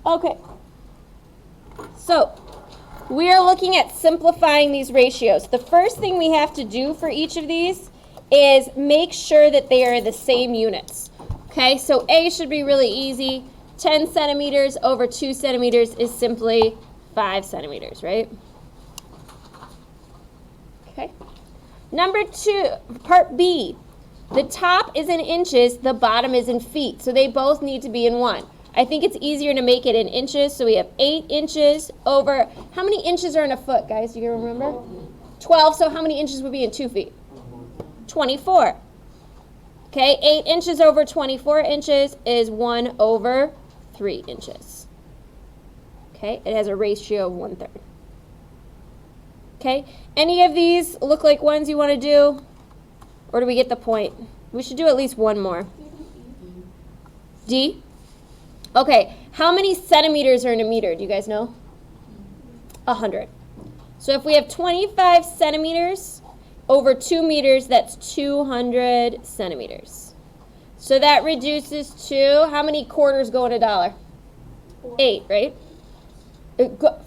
Okay. So, we are looking at simplifying these ratios. The first thing we have to do for each of these is make sure that they are the same units. Okay, so A should be really easy. 10 centimeters over 2 centimeters is simply 5 centimeters, right? Okay. Number 2, part B. The top is in inches, the bottom is in feet. So they both need to be in 1. I think it's easier to make it in inches. So we have 8 inches over, how many inches are in a foot, guys? Do you remember? 12. So how many inches would be in 2 feet? 24. Okay, 8 inches over 24 inches is 1 over 3 inches. Okay, it has a ratio of 1/3. Okay, any of these look like ones you want to do? Or do we get the point? We should do at least one more. D? Okay, how many centimeters are in a meter? Do you guys know? 100. So if we have 25 centimeters over 2 meters, that's 200 centimeters. So that reduces to, how many quarters go in a dollar? 8, right?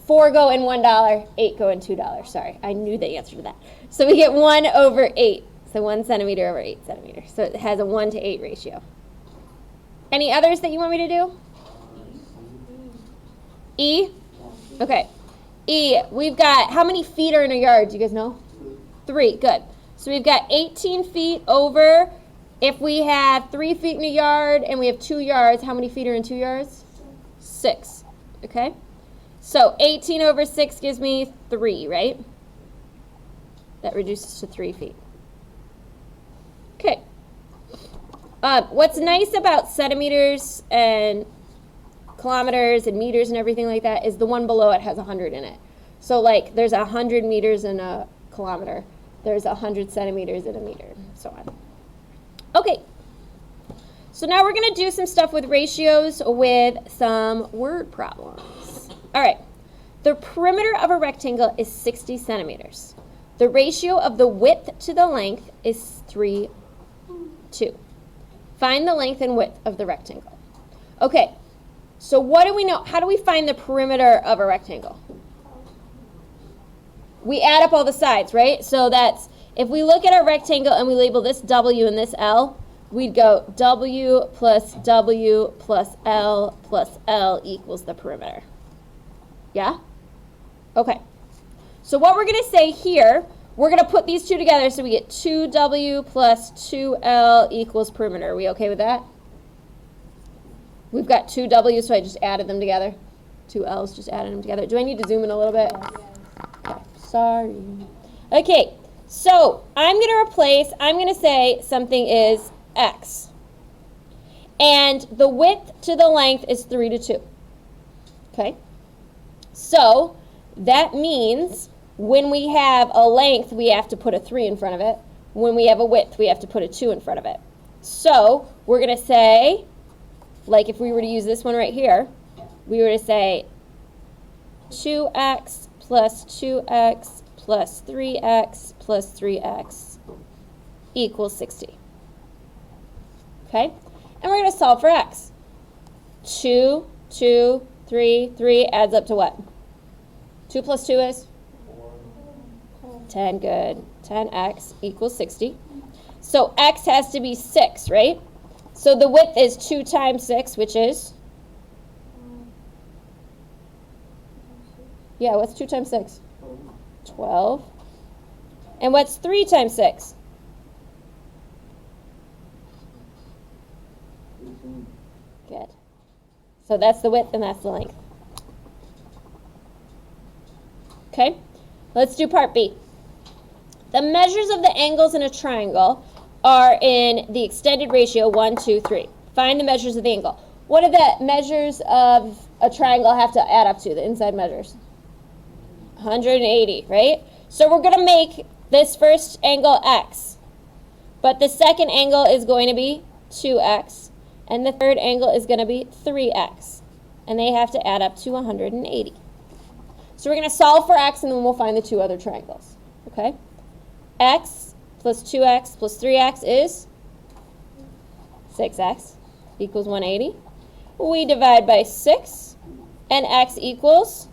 4 go in $1, 8 go in $2. Sorry, I knew the answer to that. So we get 1 over 8. So 1 centimeter over 8 centimeters. So it has a 1 to 8 ratio. Any others that you want me to do? E? Okay. E, we've got, how many feet are in a yard? Do you guys know? 3, good. So we've got 18 feet over, if we have 3 feet in a yard and we have 2 yards, how many feet are in 2 yards? 6, okay? So 18 over 6 gives me 3, right? That reduces to 3 feet. Okay. What's nice about centimeters and kilometers and meters and everything like that is the one below it has 100 in it. So like there's 100 meters in a kilometer. There's 100 centimeters in a meter, and so on. Okay. So now we're going to do some stuff with ratios with some word problems. All right. The perimeter of a rectangle is 60 centimeters. The ratio of the width to the length is 3:2. Find the length and width of the rectangle. Okay. So what do we know? How do we find the perimeter of a rectangle? We add up all the sides, right? So that's, if we look at our rectangle and we label this W and this L, we'd go W plus L equals the perimeter. Yeah? Okay. So what we're going to say here, we're going to put these two together so we get 2W plus 2L equals perimeter. Are we okay with that? We've got 2W, so I just added them together. 2 L's, just added them together. Do I need to zoom in a little bit? Okay, sorry. Okay, so I'm going to say something is X. And the width to the length is 3:2. Okay? So that means when we have a length, we have to put a 3 in front of it. When we have a width, we have to put a 2 in front of it. So we're going to say, like if we were to use this one right here, we were to say 2x plus 2x plus 3x plus 3x equals 60. Okay? And we're going to solve for x. 2, 2, 3, 3 adds up to what? 2 plus 2 is? 10, good. 10x equals 60. So x has to be 6, right? So the width is 2 times 6, which is? Yeah, what's 2 times 6? 12. And what's 3 times 6? Good. So that's the width and that's the length. Okay, let's do part B. The measures of the angles in a triangle are in the extended ratio 1, 2, 3. Find the measures of the angle. What do the measures of a triangle have to add up to, the inside measures? 180, right? So we're going to make this first angle x, but the second angle is going to be 2x, and the third angle is going to be 3x, and they have to add up to 180. So we're going to solve for x, and then we'll find the two other triangles, okay? X plus 2x plus 3x is 6x equals 180. We divide by 6, And x equals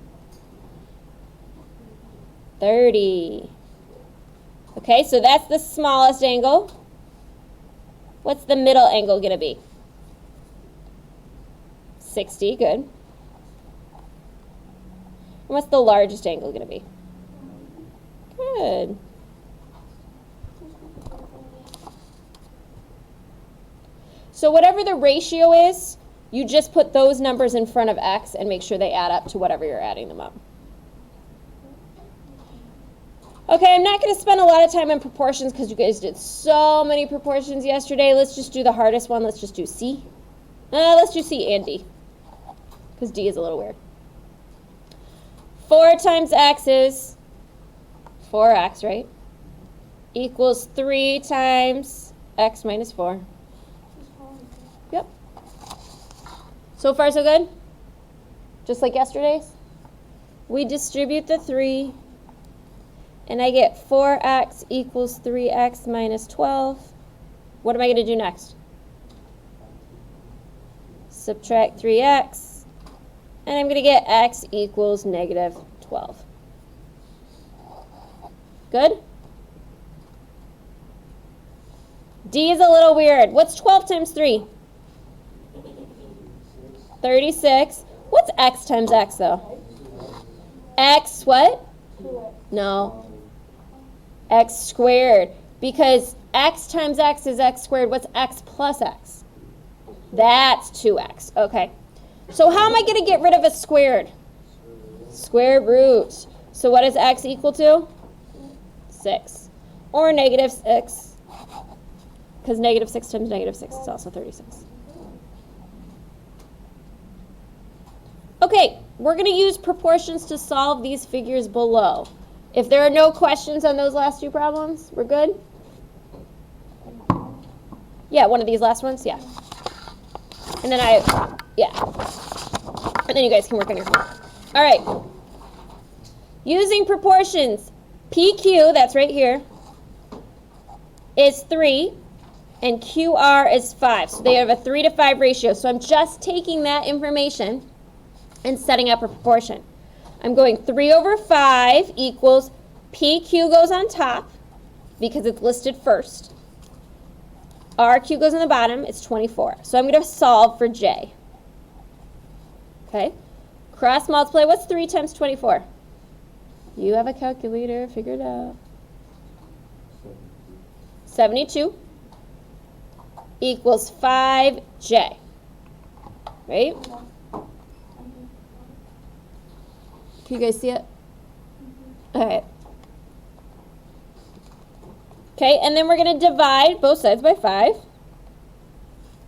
30. Okay, so that's the smallest angle. What's the middle angle going to be? 60, good. And what's the largest angle going to be? Good. So whatever the ratio is, you just put those numbers in front of x and make sure they add up to whatever you're adding them up. Okay, I'm not going to spend a lot of time on proportions because you guys did so many proportions yesterday. Let's just do the hardest one. Let's just do C. Let's do C and D because D is a little weird. 4 times x is 4x, right? Equals 3 times x minus 4. Yep. So far, so good? Just like yesterday's? We distribute the 3. And I get 4x equals 3x minus 12. What am I going to do next? Subtract 3x. And I'm going to get x equals negative 12. Good? D is a little weird. What's 12 times 3? 36. What's x times x, though? X what? No. X squared, because x times x is x squared. What's x plus x? That's 2x. Okay. So how am I going to get rid of a squared? Square root. So what is x equal to? 6. Or negative 6. Because negative 6 times negative 6 is also 36. Okay, we're going to use proportions to solve these figures below. If there are no questions on those last two problems, we're good? Yeah, one of these last ones? Yeah. And then and then you guys can work on your homework. All right. Using proportions, PQ, that's right here, is 3, and QR is 5. So they have a 3 to 5 ratio. So I'm just taking that information and setting up a proportion. I'm going 3 over 5 equals PQ goes on top because it's listed first. RQ goes on the bottom. It's 24. So I'm going to solve for J. Okay. Cross multiply. What's 3 times 24? You have a calculator. Figure it out. 72 equals 5J. Right? Can you guys see it? All right. Okay, and then we're going to divide both sides by 5.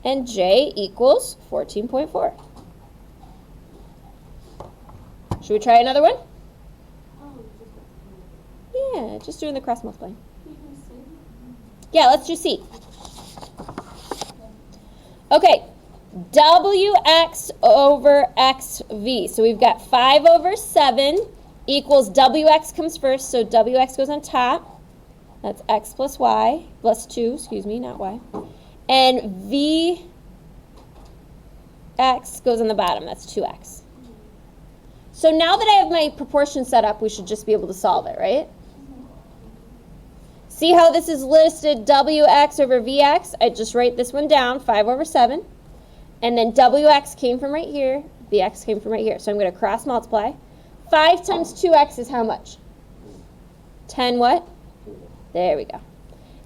And J equals 14.4. Should we try another one? Yeah, just doing the cross multiply. Yeah, let's do C. Okay. WX over XV. So we've got 5 over 7 equals WX comes first, so WX goes on top. That's X plus Y, plus 2, excuse me, not Y. And VX goes on the bottom, that's 2X. So now that I have my proportion set up, we should just be able to solve it, right? See how this is listed WX over VX? I just write this one down, 5 over 7. And then WX came from right here, VX came from right here. So I'm going to cross multiply. 5 times 2X is how much? 10 what? There we go.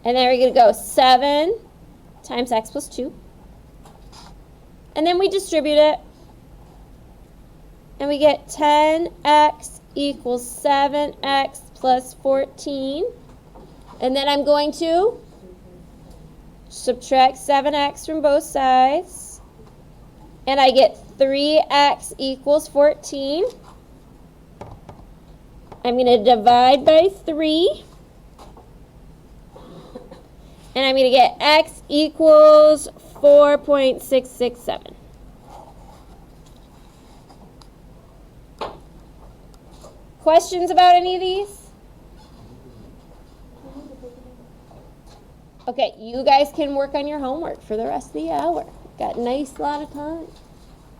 And then we're going to go 7 times X plus 2. And then we distribute it. And we get 10X equals 7X plus 14. And then I'm going to subtract 7X from both sides. And I get 3X equals 14. I'm going to divide by 3. And I'm going to get X equals 4.667. Questions about any of these? Okay, you guys can work on your homework for the rest of the hour. Got a nice lot of time.